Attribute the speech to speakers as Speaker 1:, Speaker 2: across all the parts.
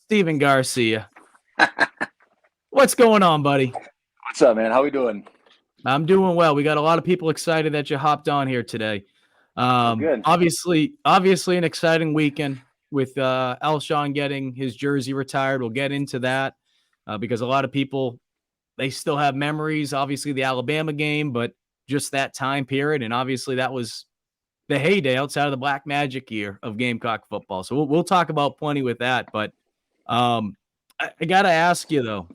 Speaker 1: Steven Garcia. What's going on, buddy?
Speaker 2: What's up, man? How we doing?
Speaker 1: I'm doing well. We got a lot of people excited that you hopped on here today.
Speaker 2: Good.
Speaker 1: Obviously an exciting weekend with Alshon getting his jersey retired. We'll get into that because a lot of people, they still have memories, obviously the Alabama game, but just that time period. And obviously that was the heyday outside of the Black Magic year of Gamecock football. So we'll talk about plenty with that. But I got to ask you, though.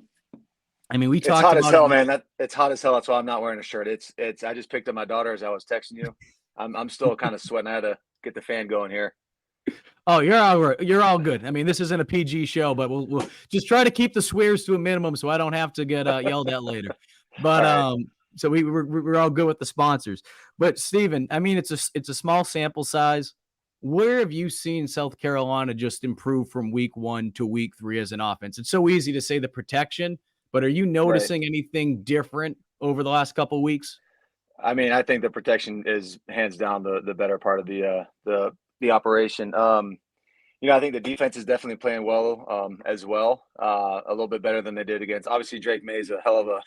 Speaker 1: I mean, we talked
Speaker 2: about
Speaker 1: as
Speaker 2: hell, man. It's hot as hell. That's why I'm not wearing a shirt. It's. I just picked up my daughter as I was texting you. I'm still kind of sweating. I had to get the fan going here.
Speaker 1: Oh, you're all good. I mean, this isn't a PG show, but we'll just try to keep the swears to a minimum so I don't have to get yelled at later. But right. So we're all good with the sponsors. But Steven, I mean, it's a small sample size. Where have you seen South Carolina just improve from week 1 to week 3 as an offense? It's so easy to say the protection, but are you noticing anything different over the last couple of weeks?
Speaker 2: I mean, I think the protection is hands down the better part of the operation. I think the defense is definitely playing well as well, a little bit better than they did against. Obviously, Drake May is a hell of a.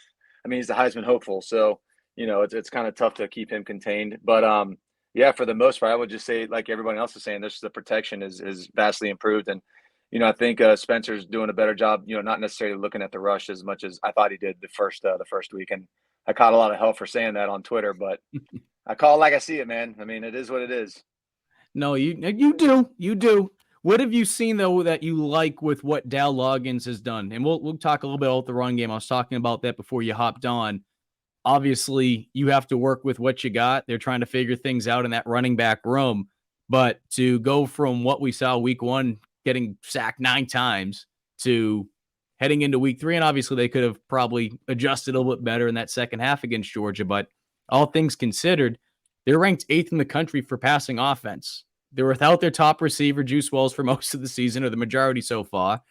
Speaker 2: I mean, he's the Heisman hopeful, so it's kind of tough to keep him contained. But yeah, for the most part, I would just say, like everybody else is saying, the protection is vastly improved, and I think Spencer's doing a better job. Not necessarily looking at the rush as much as I thought he did the first week, and I caught a lot of hell for saying that on Twitter, but I call it like I see it, man. I mean, it is what it is.
Speaker 1: No, you do. What have you seen, though, that you like with what Dal Loggins has done? And we'll talk a little bit about the run game. I was talking about that before you hopped on. Obviously, you have to work with what you got. They're trying to figure things out in that running back room. But to go from what we saw week 1, getting sacked 9 times, to heading into week 3, and obviously they could have probably adjusted a little bit better in that second half against Georgia. But all things considered, they're ranked 8th in the country for passing offense. They're without their top receiver, Juice Wells, for most of the season, or the majority so far.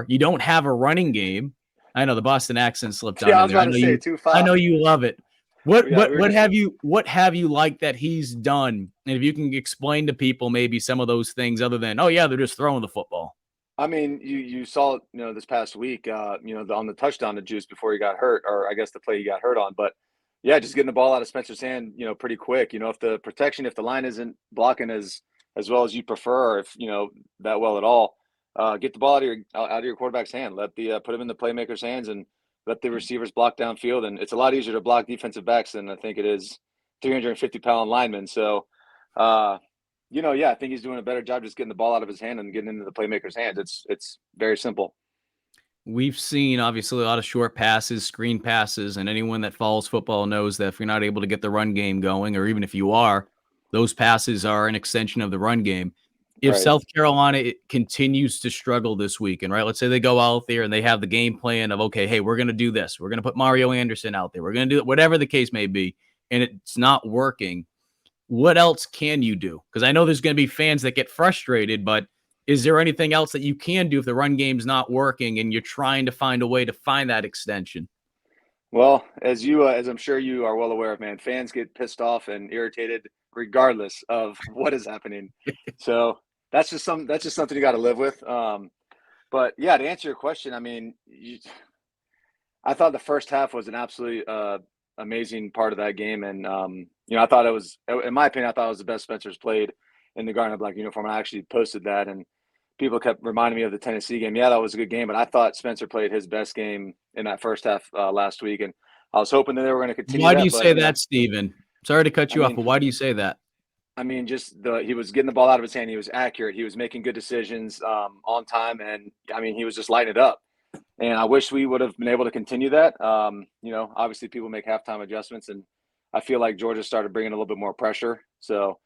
Speaker 1: You don't have a running game. I know the Boston accent slipped on.
Speaker 2: Yeah, I was about to say 2-5.
Speaker 1: I know you love it. What have you liked that he's done? And if you can explain to people maybe some of those things other than, oh yeah, they're just throwing the football.
Speaker 2: I mean, you saw this past week, on the touchdown to Juice before he got hurt, or I guess the play he got hurt on, but. Yeah, just getting the ball out of Spencer's hand, pretty quick. If the line isn't blocking as well as you prefer, or if that well at all, get the ball out of your quarterback's hand. Let put him in the playmaker's hands and let the receivers block downfield. And it's a lot easier to block defensive backs than I think it is 350-pound linemen. So, I think he's doing a better job just getting the ball out of his hand and getting into the playmaker's hands. It's very simple.
Speaker 1: We've seen, obviously, a lot of short passes, screen passes, and anyone that follows football knows that if you're not able to get the run game going, or even if you are, those passes are an extension of the run game. If South Carolina continues to struggle this weekend, right? Let's say they go out there and they have the game plan of, okay, hey, we're going to do this. We're going to put Mario Anderson out there. We're going to do whatever the case may be, and it's not working. What else can you do? Because I know there's going to be fans that get frustrated, but is there anything else that you can do if the run game's not working and you're trying to find a way to find that extension?
Speaker 2: Well, as I'm sure you are well aware of, man, fans get pissed off and irritated regardless of what is happening. So that's just something you got to live with. But yeah, to answer your question, I mean, I thought the first half was an absolutely amazing part of that game, and I thought it was, in my opinion, I thought it was the best Spencer's played in the Garnet Black uniform. I actually posted that, and people kept reminding me of the Tennessee game. Yeah, that was a good game, but I thought Spencer played his best game in that first half last week, and I was hoping that they were going to continue.
Speaker 1: Why do you say that, Steven? Sorry to cut you off, but why do you say that?
Speaker 2: I mean, he was getting the ball out of his hand. He was accurate. He was making good decisions on time, and I mean, he was just lighting it up. And I wish we would have been able to continue that. Obviously, people make halftime adjustments, and I feel like Georgia started bringing a little bit more pressure. So,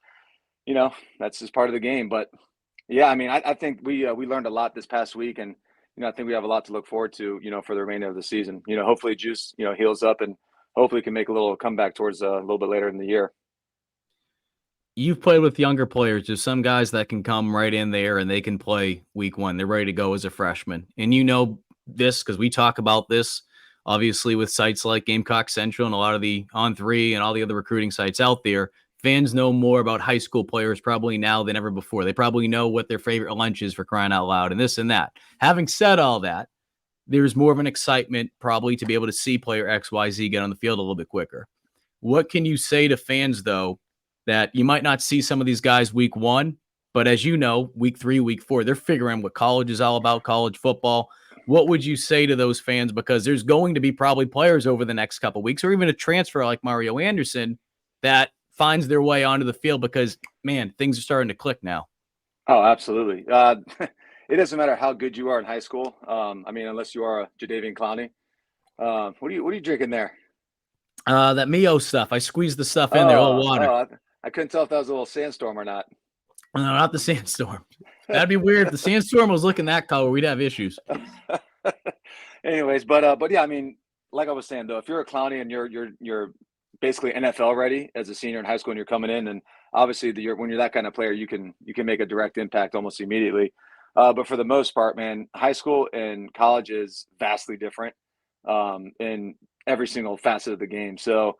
Speaker 2: that's just part of the game. But yeah, I mean, I think we learned a lot this past week, and I think we have a lot to look forward to, for the remainder of the season. Hopefully Juice, heals up and hopefully can make a little comeback towards a little bit later in the year.
Speaker 1: You've played with younger players. There's some guys that can come right in there and they can play week 1. They're ready to go as a freshman. And this because we talk about this, obviously, with sites like Gamecock Central and a lot of the On3 and all the other recruiting sites out there. fans know more about high school players probably now than ever before. They probably know what their favorite lunch is, for crying out loud, and this and that. Having said all that, there's more of an excitement probably to be able to see player XYZ get on the field a little bit quicker. What can you say to fans, though, that you might not see some of these guys week 1, but as you know, week 3, week 4, they're figuring what college is all about, college football. What would you say to those fans? Because there's going to be probably players over the next couple of weeks, or even a transfer like Mario Anderson, that finds their way onto the field because, man, things are starting to click now.
Speaker 2: Oh, absolutely. It doesn't matter how good you are in high school. I mean, unless you are a Jadeveon Clowney. What are you drinking there?
Speaker 1: That Mio stuff. I squeezed the stuff in there, a little water.
Speaker 2: I couldn't tell if that was a little sandstorm or not.
Speaker 1: No, not the sandstorm. That'd be weird. If the sandstorm was looking that color, we'd have issues.
Speaker 2: Anyways, but yeah, I mean, like I was saying though, if you're a Clowney and you're basically NFL ready as a senior in high school and you're coming in, and obviously when you're that kind of player, you can make a direct impact almost immediately. But for the most part, man, high school and college is vastly different in every single facet of the game. So,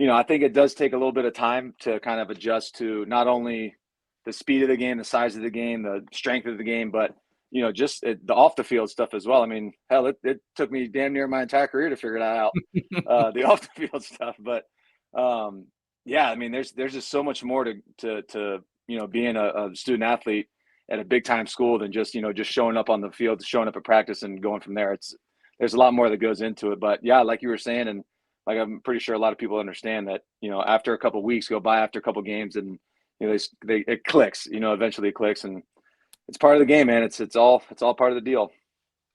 Speaker 2: I think it does take a little bit of time to kind of adjust to not only the speed of the game, the size of the game, the strength of the game, but just the off the field stuff as well. I mean, hell, it took me damn near my entire career to figure that out, the off the field stuff. But yeah, I mean, there's just so much more to being a student athlete at a big time school than just just showing up on the field, showing up at practice, and going from there. There's a lot more that goes into it. But yeah, like you were saying, and like I'm pretty sure a lot of people understand that after a couple of weeks go by, after a couple of games, and it clicks. Eventually it clicks, and it's part of the game, man. It's all part of the deal.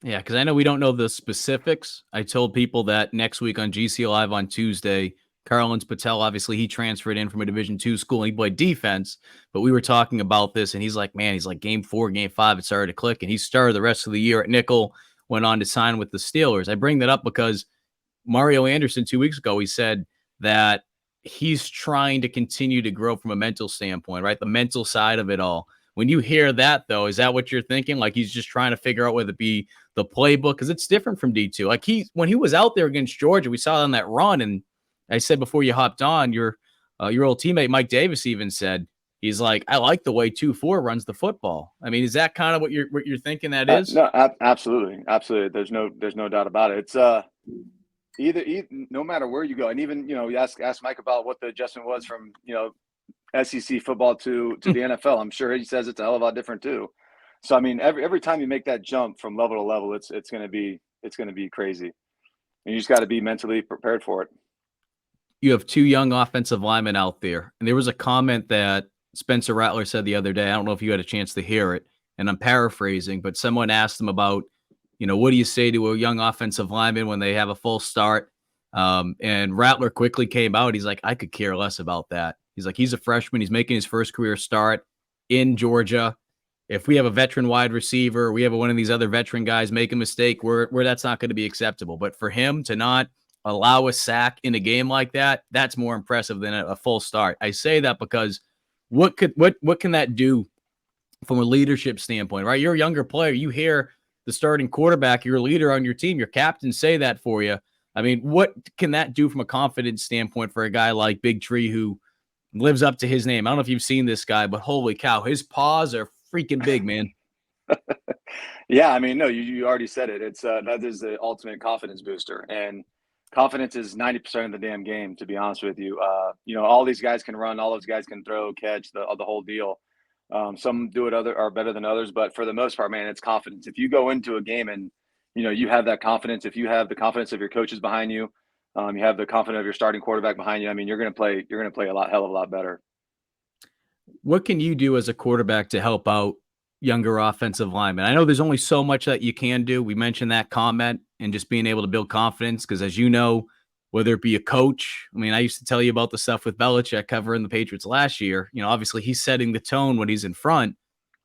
Speaker 1: Yeah, because I know we don't know the specifics. I told people that next week on GC Live on Tuesday, Carlins Patel, obviously he transferred in from a Division II school and he played defense, but we were talking about this and he's like, man, game 4, game 5, it started to click, and he started the rest of the year at nickel, went on to sign with the Steelers. I bring that up because Mario Anderson 2 weeks ago, he said that he's trying to continue to grow from a mental standpoint, right? The mental side of it all. When you hear that, though, is that what you're thinking? Like he's just trying to figure out whether it be the playbook, because it's different from D2. Like when he was out there against Georgia, we saw on that run, and I said before you hopped on, your old teammate Mike Davis even said, he's like, I like the way 2-4 runs the football. I mean, is that kind of what you're thinking that is?
Speaker 2: No, absolutely. There's no doubt about it. It's either no matter where you go, and even you ask Mike about what the adjustment was from SEC football to the NFL. I'm sure he says it's a hell of a lot different too. So I mean, every time you make that jump from level to level, it's going to be crazy, and you just got to be mentally prepared for it.
Speaker 1: You have 2 young offensive linemen out there, and there was a comment that Spencer Rattler said the other day. I don't know if you had a chance to hear it, and I'm paraphrasing, but someone asked him about, what do you say to a young offensive lineman when they have a full start? And Rattler quickly came out. He's like, I could care less about that. He's like, he's a freshman. He's making his first career start in Georgia. If we have a veteran wide receiver, we have one of these other veteran guys make a mistake, where that's not going to be acceptable. But for him to not allow a sack in a game like that, that's more impressive than a full start. I say that because what can that do from a leadership standpoint, right? You're a younger player. You hear the starting quarterback, your leader on your team, your captain say that for you. I mean, what can that do from a confidence standpoint for a guy like Big Tree who lives up to his name? I don't know if you've seen this guy, but holy cow, his paws are freaking big, man.
Speaker 2: Yeah, I mean, no, you already said it. It's that is the ultimate confidence booster, and confidence is 90% of the damn game, to be honest with you. All these guys can run, all those guys can throw, catch, the whole deal. Some do it are better than others, but for the most part, man, it's confidence. If you go into a game and you have that confidence, if you have the confidence of your coaches behind you, you have the confidence of your starting quarterback behind you, I mean, you're going to play a hell of a lot better.
Speaker 1: What can you do as a quarterback to help out younger offensive linemen? I know there's only so much that you can do. We mentioned that comment and just being able to build confidence, because as you know, whether it be a coach, I mean, I used to tell you about the stuff with Belichick covering the Patriots last year. Obviously he's setting the tone when he's in front.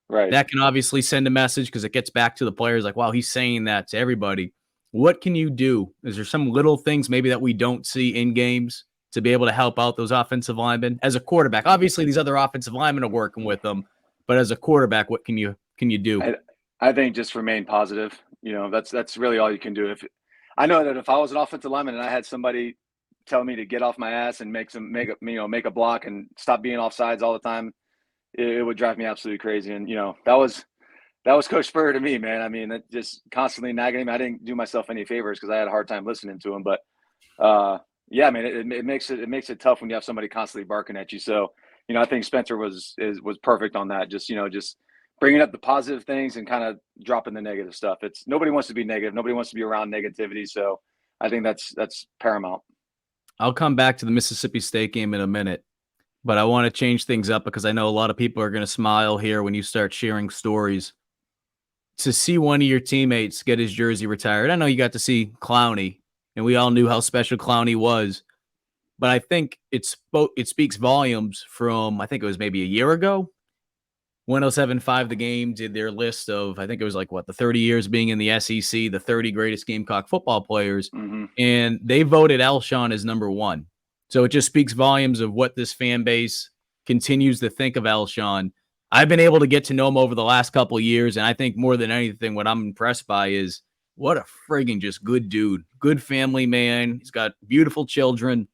Speaker 2: Right.
Speaker 1: That can obviously send a message, because it gets back to the players like, wow, he's saying that to everybody. What can you do? Is there some little things maybe that we don't see in games to be able to help out those offensive linemen as a quarterback? Obviously these other offensive linemen are working with them, but as a quarterback, what can you do?
Speaker 2: I think just remain positive. That's really all you can do. I know that if I was an offensive lineman and I had somebody tell me to get off my ass and make a block and stop being offsides all the time, it would drive me absolutely crazy. And that was Coach Spurrier to me, man. I mean, it just constantly nagging him. I didn't do myself any favors because I had a hard time listening to him. But yeah, I mean, it makes it tough when you have somebody constantly barking at you. So I think Spencer was perfect on that. Just bringing up the positive things and kind of dropping the negative stuff. It's nobody wants to be negative. Nobody wants to be around negativity. So I think that's paramount.
Speaker 1: I'll come back to the Mississippi State game in a minute, but I want to change things up because I know a lot of people are going to smile here when you start sharing stories. To see one of your teammates get his jersey retired, I know you got to see Clowney, and we all knew how special Clowney was, but I think it speaks volumes from, I think it was maybe a year ago, 107.5 The Game did their list of, I think it was like, the 30 years being in the SEC, the 30 greatest Gamecock football players, and they voted Alshon as number one. So it just speaks volumes of what this fan base continues to think of Alshon. I've been able to get to know him over the last couple of years, and I think more than anything, what I'm impressed by is what a friggin' just good dude, good family man. He's got beautiful children.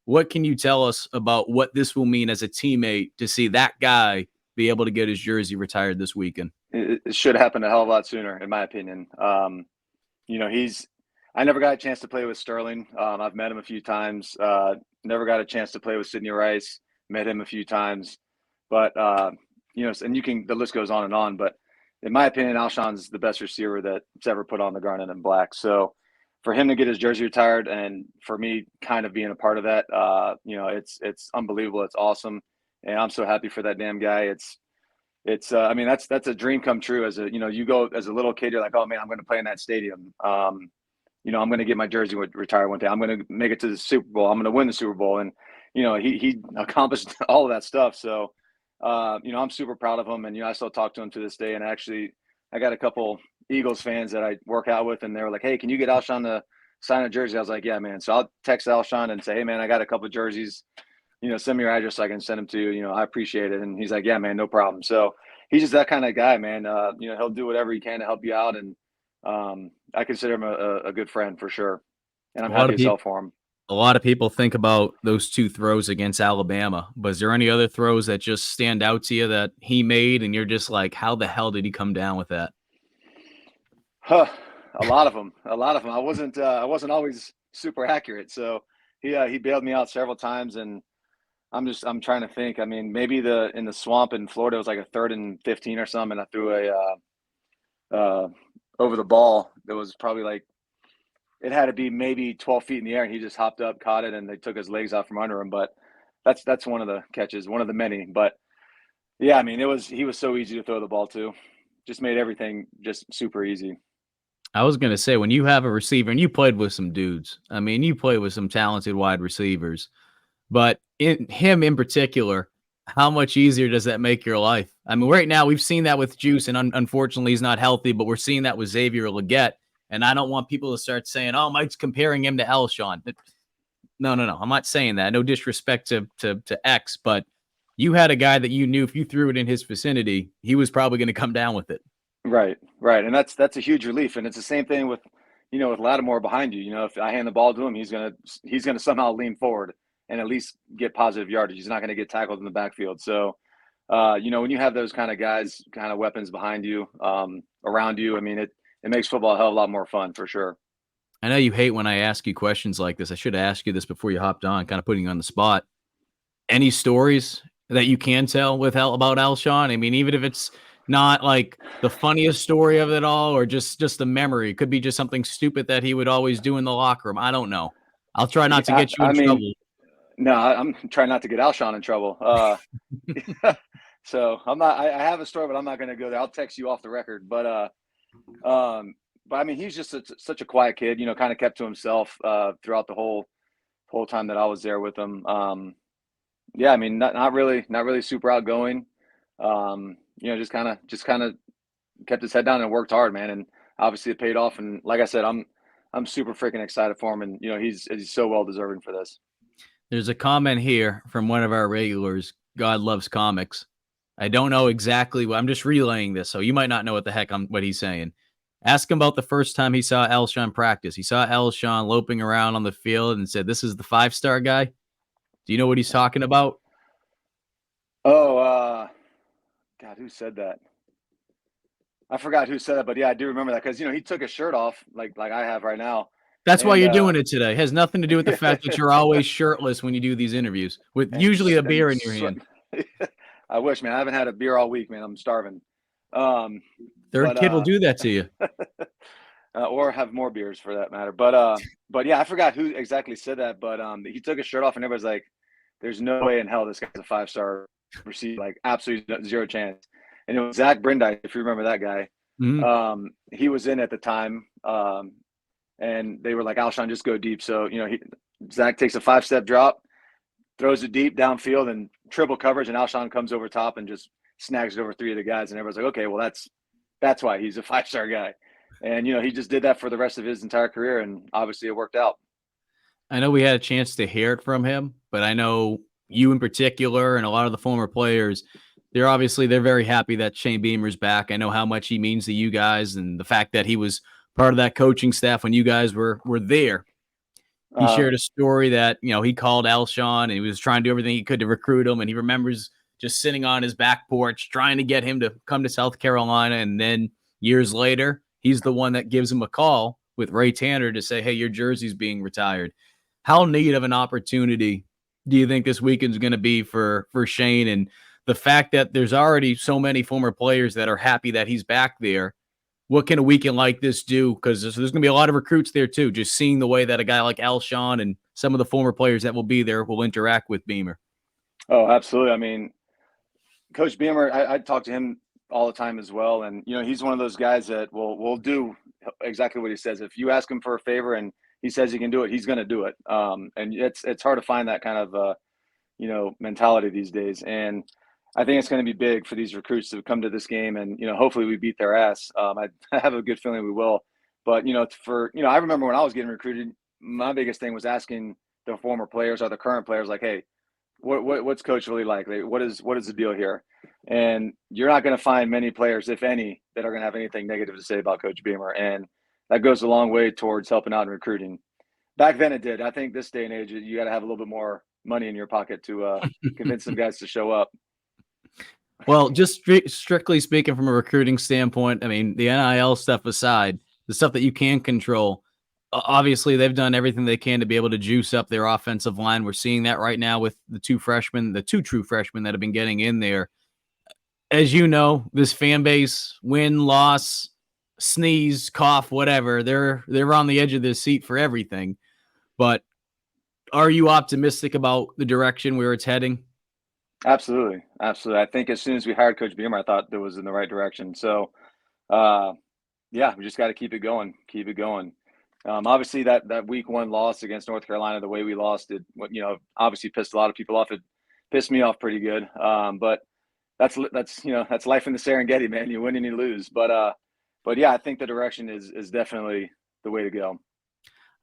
Speaker 1: What can you tell us about what this will mean as a teammate to see that guy be able to get his jersey retired this weekend?
Speaker 2: It should happen a hell of a lot sooner, in my opinion. I never got a chance to play with Sterling. I've met him a few times. Never got a chance to play with Sidney Rice. Met him a few times, but and the list goes on and on. But in my opinion, Alshon's the best receiver that's ever put on the garnet and black. So for him to get his jersey retired, and for me kind of being a part of that, it's unbelievable. It's awesome. And I'm so happy for that damn guy. I mean, that's a dream come true. As you go as a little kid, you're like, oh man, I'm going to play in that stadium. I'm going to get my jersey retired one day. I'm going to make it to the Super Bowl. I'm going to win the Super Bowl. And, he accomplished all of that stuff. So, I'm super proud of him. And, I still talk to him to this day. And actually, I got a couple Eagles fans that I work out with, and they were like, hey, can you get Alshon to sign a jersey? I was like, yeah, man. So I'll text Alshon and say, hey, man, I got a couple of jerseys. Send me your address so I can send them to you. I appreciate it. And he's like, yeah, man, no problem. So he's just that kind of guy, man. He'll do whatever he can to help you out. And I consider him a good friend for sure. And I'm happy as hell for him.
Speaker 1: A lot of people think about those two throws against Alabama, but is there any other throws that just stand out to you that he made and you're just like, how the hell did he come down with that?
Speaker 2: A lot of them. I wasn't always super accurate. So he bailed me out several times, and I'm trying to think. I mean, maybe in the swamp in Florida, it was like a 3rd and 15 or something. And I threw over the ball. That was probably like, it had to be maybe 12 feet in the air, and he just hopped up, caught it, and they took his legs out from under him. But that's one of the catches, one of the many. But yeah, I mean, he was so easy to throw the ball to. Just made everything just super easy.
Speaker 1: I was going to say, when you have a receiver, and you played with some dudes, I mean, you played with some talented wide receivers, but him in particular, how much easier does that make your life? I mean, right now we've seen that with Juice, and unfortunately he's not healthy, but we're seeing that with Xavier Legette. And I don't want people to start saying, oh, Mike's comparing him to Alshon. No. I'm not saying that. No disrespect to X, but you had a guy that you knew if you threw it in his vicinity, he was probably going to come down with it.
Speaker 2: Right. And that's a huge relief. And it's the same thing with Lattimore behind you. If I hand the ball to him, he's gonna somehow lean forward and at least get positive yardage. He's not going to get tackled in the backfield. So, when you have those kind of guys, kind of weapons behind you, around you, I mean, it makes football a hell of a lot more fun for sure.
Speaker 1: I know you hate when I ask you questions like this. I should have asked you this before you hopped on, kind of putting you on the spot. Any stories that you can tell about Alshon? I mean, even if it's not like the funniest story of it all, or just the memory, it could be just something stupid that he would always do in the locker room. I don't know. I'll try not to get you in trouble.
Speaker 2: No, I'm trying not to get Alshon in trouble. So I'm not. I have a story, but I'm not going to go there. I'll text you off the record. But I mean, he's just such a quiet kid. Kind of kept to himself throughout the whole time that I was there with him. Yeah, I mean, not really super outgoing. Just kind of kept his head down and worked hard, man. And obviously it paid off. And like I said, I'm super freaking excited for him. And he's so well deserving for this.
Speaker 1: There's a comment here from one of our regulars. God loves comics. I don't know exactly what I'm just relaying this, so you might not know what the heck what he's saying. Ask him about the first time he saw Alshon practice. He saw Alshon loping around on the field and said, "This is the 5-star guy." Do you know what he's talking about?
Speaker 2: Oh, God, who said that? I forgot who said that, but yeah, I do remember that because he took his shirt off like I have right now,
Speaker 1: That's why
Speaker 2: and
Speaker 1: you're doing it today. It has nothing to do with the fact that you're always shirtless when you do these interviews with usually a beer in your hand.
Speaker 2: I wish, man. I haven't had a beer all week, man. I'm starving. Um,
Speaker 1: Third
Speaker 2: but
Speaker 1: kid will do that to you.
Speaker 2: or have more beers for that matter. But yeah, I forgot who exactly said that. But he took his shirt off, and everybody's like, "There's no way in hell this guy's a 5-star receiver. Like, absolutely zero chance." And it was Zach Brindise, if you remember that guy.
Speaker 1: Mhm.
Speaker 2: He was in at the time, and they were like, "Alshon, just go deep." So Zach takes a 5-step drop, throws it deep downfield, and triple coverage, and Alshon comes over top and just snags it over 3 of the guys, and everyone's like, "Okay, well that's why he's a 5-star guy." And he just did that for the rest of his entire career, and obviously it worked out.
Speaker 1: I know we had a chance to hear it from him, but I know you in particular and a lot of the former players, they're very happy that Shane Beamer's back. I know how much he means to you guys and the fact that he was part of that coaching staff when you guys were there. He shared a story that, he called Alshon and he was trying to do everything he could to recruit him. And he remembers just sitting on his back porch trying to get him to come to South Carolina. And then years later, he's the one that gives him a call with Ray Tanner to say, "Hey, your jersey's being retired." How neat of an opportunity do you think this weekend's going to be for Shane? And the fact that there's already so many former players that are happy that he's back there, what can a weekend like this do? Because there's going to be a lot of recruits there too. Just seeing the way that a guy like Alshon and some of the former players that will be there will interact with Beamer.
Speaker 2: Oh, absolutely. I mean, Coach Beamer, I talk to him all the time as well, and he's one of those guys that will do exactly what he says. If you ask him for a favor and he says he can do it, he's going to do it. And it's hard to find that kind of mentality these days. And I think it's going to be big for these recruits to come to this game, and hopefully we beat their ass. I have a good feeling we will. But I remember when I was getting recruited, my biggest thing was asking the former players or the current players, like, "Hey, what's coach really like? What is the deal here?" And you're not going to find many players, if any, that are going to have anything negative to say about Coach Beamer, and that goes a long way towards helping out in recruiting. Back then, it did. I think this day and age, you got to have a little bit more money in your pocket to convince some guys to show up.
Speaker 1: Well, just strictly speaking from a recruiting standpoint, I mean, the NIL stuff aside, the stuff that you can control, obviously they've done everything they can to be able to juice up their offensive line. We're seeing that right now with the two true freshmen that have been getting in there. As you know, this fan base, win, loss, sneeze, cough, whatever, they're on the edge of their seat for everything. But are you optimistic about the direction where it's heading?
Speaker 2: Absolutely. Absolutely. I think as soon as we hired Coach Beamer, I thought that was in the right direction. So, yeah, we just got to keep it going. Keep it going. Obviously, that week 1 loss against North Carolina, the way we lost it, obviously pissed a lot of people off. It pissed me off pretty good. But that's life in the Serengeti, man. You win and you lose. But yeah, I think the direction is definitely the way to go.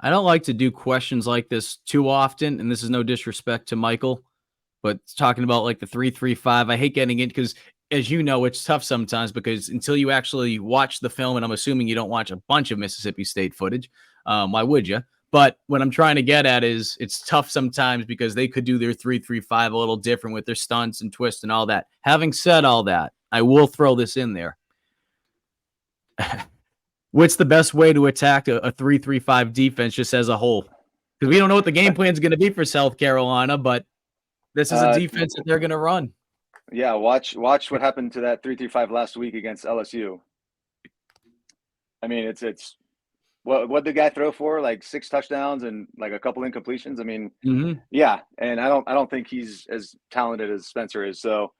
Speaker 1: I don't like to do questions like this too often, and this is no disrespect to Michael, but talking about like the 3-3-5, I hate getting in because, as you know, it's tough sometimes because until you actually watch the film, and I'm assuming you don't watch a bunch of Mississippi State footage, why would you? But what I'm trying to get at is it's tough sometimes because they could do their 3-3-5 a little different with their stunts and twists and all that. Having said all that, I will throw this in there. What's the best way to attack a 3-3-5 defense just as a whole? Because we don't know what the game plan is going to be for South Carolina, but this is a defense that they're going to run.
Speaker 2: Yeah, watch what happened to that 3-3-5 last week against LSU. I mean, it's what the guy throw for, like 6 touchdowns and like a couple incompletions. I mean, yeah, and I don't think he's as talented as Spencer is. So,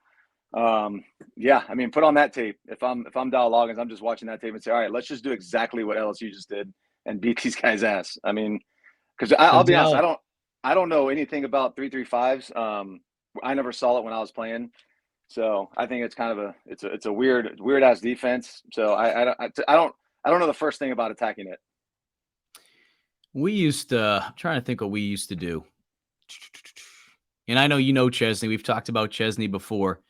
Speaker 2: yeah, I mean, put on that tape. If I'm Dal Loggins, I'm just watching that tape and say, all right, let's just do exactly what LSU just did and beat these guys' ass. I mean, because I'll be honest, I don't know anything about 3-3-5s. I never saw it when I was playing, so I think it's kind of it's a weird ass defense. So I don't know the first thing about attacking it.
Speaker 1: I'm trying to think what we used to do. And I know Chesney. We've talked about Chesney before.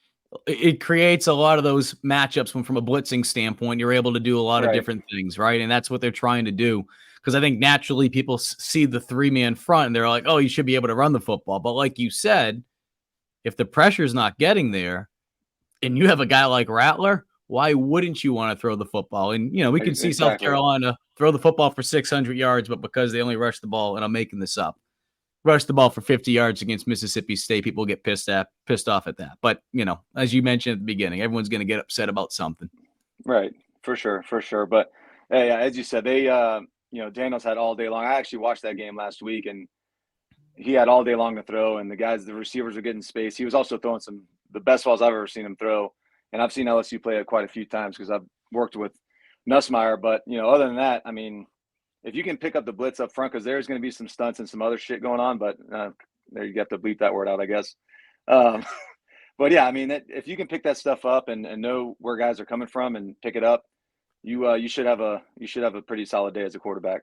Speaker 1: it creates a lot of those matchups when from a blitzing standpoint, you're able to do a lot of
Speaker 2: Right.
Speaker 1: different things, right? And that's what they're trying to do. Because I think naturally people see the 3-man front and they're like, oh, you should be able to run the football. But like you said, if the pressure's not getting there and you have a guy like Rattler, why wouldn't you want to throw the football? And, we could see South
Speaker 2: Exactly.
Speaker 1: Carolina throw the football for 600 yards, but because they only rush the ball, and I'm making this up, rush the ball for 50 yards against Mississippi State, people get pissed off at that. But, as you mentioned at the beginning, everyone's going to get upset about something.
Speaker 2: Right. For sure. But hey, as you said, they Daniels had all day long. I actually watched that game last week, and he had all day long to throw, and the receivers were getting space. He was also throwing the best balls I've ever seen him throw. And I've seen LSU play it quite a few times because I've worked with Nussmeier. But, other than that, I mean, if you can pick up the blitz up front, because there's going to be some stunts and some other shit going on, but there you have to bleep that word out, I guess. But yeah, I mean, if you can pick that stuff up and know where guys are coming from and pick it up, you should have a pretty solid day as a quarterback.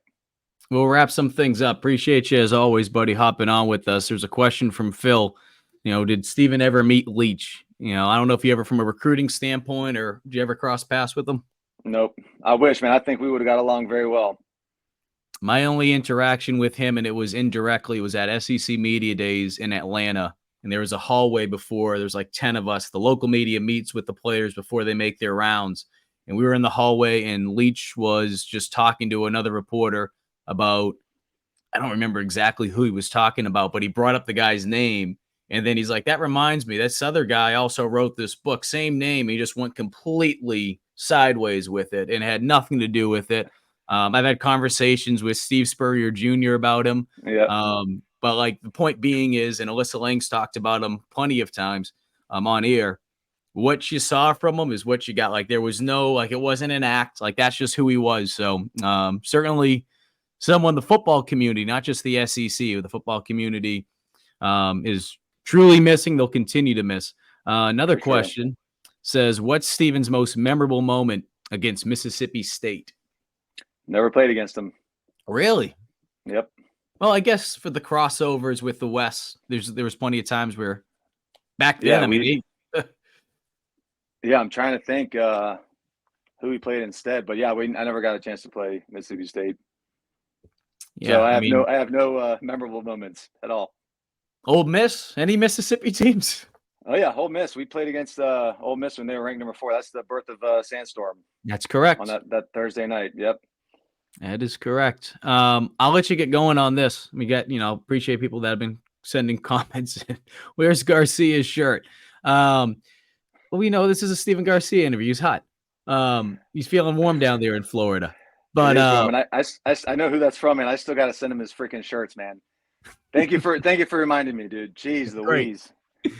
Speaker 1: We'll wrap some things up. Appreciate you as always, buddy, hopping on with us. There's a question from Phil. Did Steven ever meet Leach? I don't know if you ever from a recruiting standpoint or did you ever cross paths with him?
Speaker 2: Nope. I wish, man. I think we would have got along very well.
Speaker 1: My only interaction with him, and it was indirectly, was at SEC Media Days in Atlanta. And there was a hallway before. There's like 10 of us. The local media meets with the players before they make their rounds. And we were in the hallway, and Leach was just talking to another reporter about, I don't remember exactly who he was talking about, but he brought up the guy's name. And then he's like, that reminds me, this other guy also wrote this book, same name. He just went completely sideways with it and had nothing to do with it. I've had conversations with Steve Spurrier Jr. about him.
Speaker 2: Yeah.
Speaker 1: But like the point being is, and Alyssa Lang's talked about him plenty of times on air, what you saw from him is what you got. Like there was no, like it wasn't an act. Like that's just who he was. So certainly someone, the football community, not just the SEC, or the football community is truly missing. They'll continue to miss. Another question says, what's Steven's most memorable moment against Mississippi State?
Speaker 2: Never played against them.
Speaker 1: Really?
Speaker 2: Yep.
Speaker 3: Well, I guess for the crossovers with the West, there was plenty of times where back then,
Speaker 2: yeah, I'm trying to think who we played instead, but yeah, I never got a chance to play Mississippi State. Yeah, so I have no memorable moments at all.
Speaker 3: Ole Miss, any Mississippi teams?
Speaker 2: Oh yeah, Ole Miss. We played against Ole Miss when they were ranked number 4. That's the birth of Sandstorm.
Speaker 3: That's correct.
Speaker 2: On that Thursday night. Yep.
Speaker 1: That is correct. I'll let you get going on this. We got, appreciate people that have been sending comments. Where's Garcia's shirt? Well, we know this is a Steven Garcia interview. He's hot. He's feeling warm down there in Florida. But
Speaker 2: I know who that's from, and I still got to send him his freaking shirts, man. Thank you for reminding me, dude. Jeez Louise.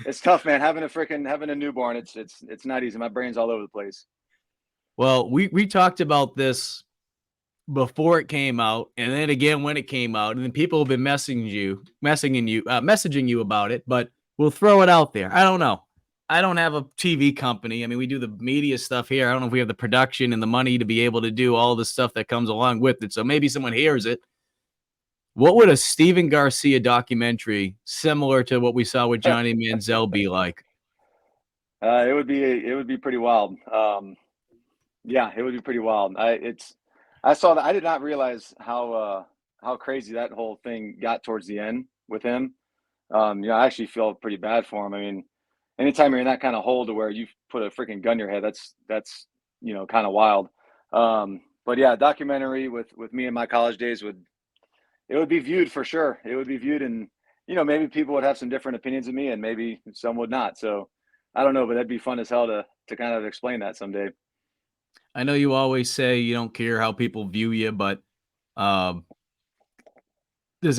Speaker 2: It's tough, man. Having a newborn, it's not easy. My brain's all over the place.
Speaker 1: Well, we talked about this before it came out, and then again when it came out, and then people have been messaging you about it. But we'll throw it out there. I don't know. I don't have a TV company. I mean, we do the media stuff here. I don't know if we have the production and the money to be able to do all the stuff that comes along with it. So maybe someone hears it. What would a Steven Garcia documentary similar to what we saw with Johnny Manziel be like?
Speaker 2: It would be pretty wild. Yeah, it would be pretty wild. I saw that. I did not realize how crazy that whole thing got towards the end with him. I actually feel pretty bad for him. I mean, anytime you're in that kind of hole to where you put a freaking gun in your head, that's kind of wild. But yeah, documentary with me in my college days would be viewed for sure. It would be viewed, and maybe people would have some different opinions of me, and maybe some would not. So I don't know, but that'd be fun as hell to kind of explain that someday.
Speaker 1: I know you always say you don't care how people view you, but does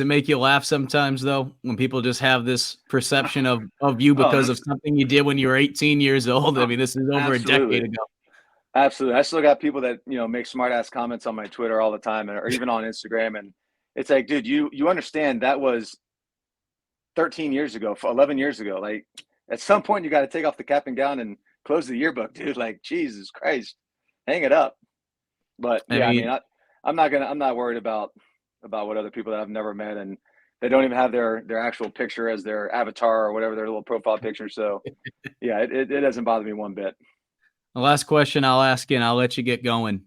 Speaker 1: it make you laugh sometimes, though, when people just have this perception of you because of something you did when you were 18 years old? I mean, this is over a decade ago.
Speaker 2: Absolutely. I still got people that, make smart ass comments on my Twitter all the time, or even on Instagram. And it's like, dude, you understand that was 13 years ago, 11 years ago. Like at some point you got to take off the cap and gown and close the yearbook, dude. Like, Jesus Christ, hang it up. But yeah, I'm not worried about what other people that I've never met. And they don't even have their actual picture as their avatar or whatever, their little profile picture. So yeah, it doesn't bother me one bit.
Speaker 1: The last question I'll ask you, and I'll let you get going.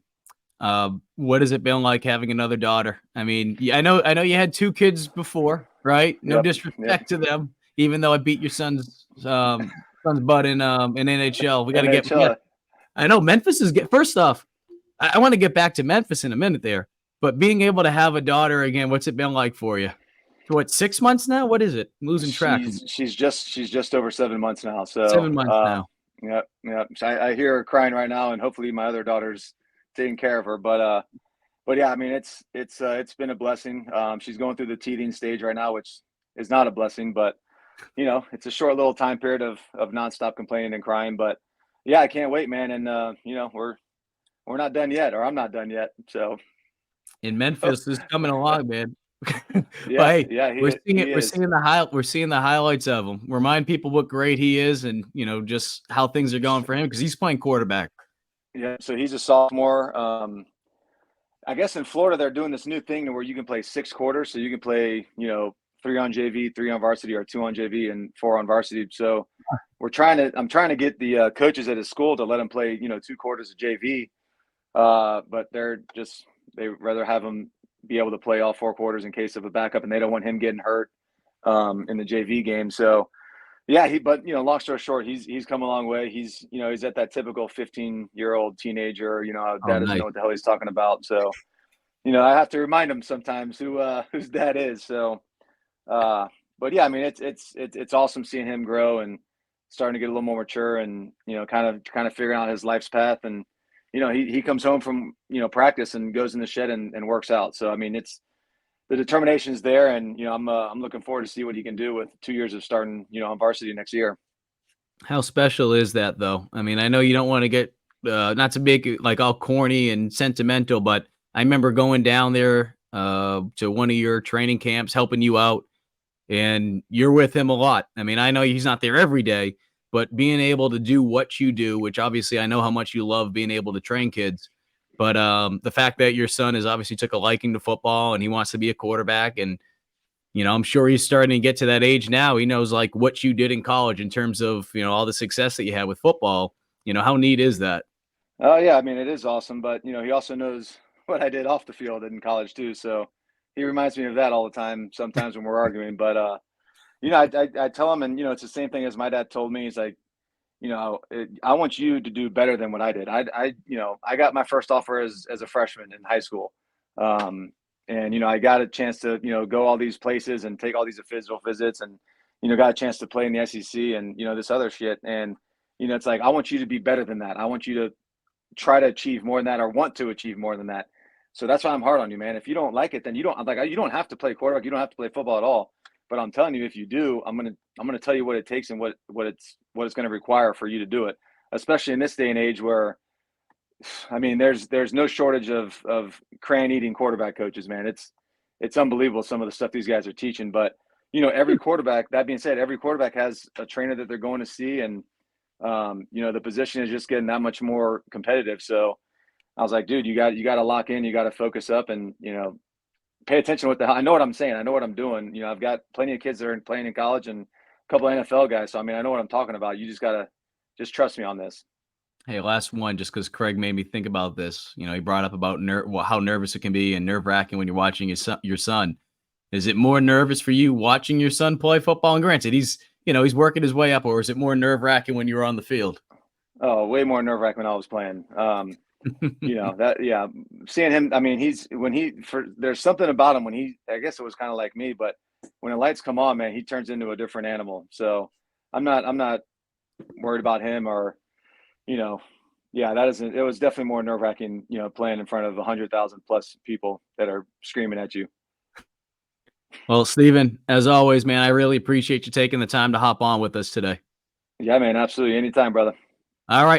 Speaker 1: What has it been like having another daughter? I mean, I know you had 2 kids before, right? No disrespect to them, even though I beat your son's butt in NHL. We got to get. I know Memphis is first off. I want to get back to Memphis in a minute there, but being able to have a daughter again, what's it been like for you? What, 6 months now? What is it? I'm losing track.
Speaker 2: She's just over 7 months now. So
Speaker 1: 7 months now.
Speaker 2: Yep. So I hear her crying right now, and hopefully my other daughter's taking care of her. But yeah, I mean, it's been a blessing. She's going through the teething stage right now, which is not a blessing, but it's a short little time period of nonstop complaining and crying. But yeah, I can't wait, man. And we're not done yet, or I'm not done yet. So
Speaker 1: in Memphis is coming along, man.
Speaker 2: We're
Speaker 1: seeing the highlights of him. Remind people what great he is, and just how things are going for him, because he's playing quarterback.
Speaker 2: Yeah, so he's a sophomore. I guess in Florida they're doing this new thing where you can play 6 quarters, so you can play 3 on JV, 3 on varsity, or 2 on JV and 4 on varsity. So I'm trying to get the coaches at his school to let him play 2 quarters of JV, but they rather have him be able to play all 4 quarters in case of a backup, and they don't want him getting hurt in the JV game. So yeah, but long story short, he's come a long way. He's at that typical 15-year-old teenager, dad doesn't know what the hell he's talking about. So I have to remind him sometimes whose dad is. So but yeah, I mean, it's awesome seeing him grow and starting to get a little more mature, and kind of figuring out his life's path. And he comes home from practice and goes in the shed and works out. So I mean, the determination is there, and I'm looking forward to see what he can do with 2 years of starting on varsity next year.
Speaker 1: How special is that, though? I mean, I know you don't want to get not to make it like all corny and sentimental, but I remember going down there to one of your training camps, helping you out, and you're with him a lot. I mean, I know he's not there every day, but being able to do what you do, which obviously I know how much you love being able to train kids, but the fact that your son has obviously took a liking to football and he wants to be a quarterback, and I'm sure he's starting to get to that age now. He knows like what you did in college in terms of all the success that you had with football. How neat is that?
Speaker 2: Oh yeah, I mean, it is awesome, but he also knows what I did off the field in college too. So he reminds me of that all the time, sometimes when we're arguing. But I tell him, and it's the same thing as my dad told me. He's like, I want you to do better than what I did. I got my first offer as a freshman in high school, and I got a chance to go all these places and take all these physical visits, and got a chance to play in the SEC and this other shit. And it's like, I want you to be better than that. I want you to try to achieve more than that, or want to achieve more than that. So that's why I'm hard on you, man. If you don't like it, then you don't have to play quarterback. You don't have to play football at all. But I'm telling you, if you do, I'm gonna tell you what it takes and what it's going to require for you to do it. Especially in this day and age where, I mean, there's no shortage of crayon eating quarterback coaches, man. It's unbelievable some of the stuff these guys are teaching. But every quarterback. That being said, every quarterback has a trainer that they're going to see, and the position is just getting that much more competitive. So I was like, dude, you got to lock in, you got to focus up, and pay attention to what the hell. I know what I'm saying. I know what I'm doing. I've got plenty of kids that are playing in college and a couple of NFL guys. So I mean, I know what I'm talking about. You just gotta trust me on this.
Speaker 1: Hey, last one, just because Craig made me think about this. He brought up about how nervous it can be and nerve-wracking when you're watching your son. Is it more nervous for you watching your son play football? And granted, he's working his way up, or is it more nerve-wracking when you're on the field?
Speaker 2: Oh, way more nerve-wracking when I was playing. Seeing him, I mean, there's something about him I guess it was kind of like me, but when the lights come on, man, he turns into a different animal. So I'm not worried about him, or, it was definitely more nerve-wracking, playing in front of 100,000 plus people that are screaming at you.
Speaker 1: Well, Steven, as always, man, I really appreciate you taking the time to hop on with us today.
Speaker 2: Yeah, man, absolutely. Anytime, brother.
Speaker 1: All right.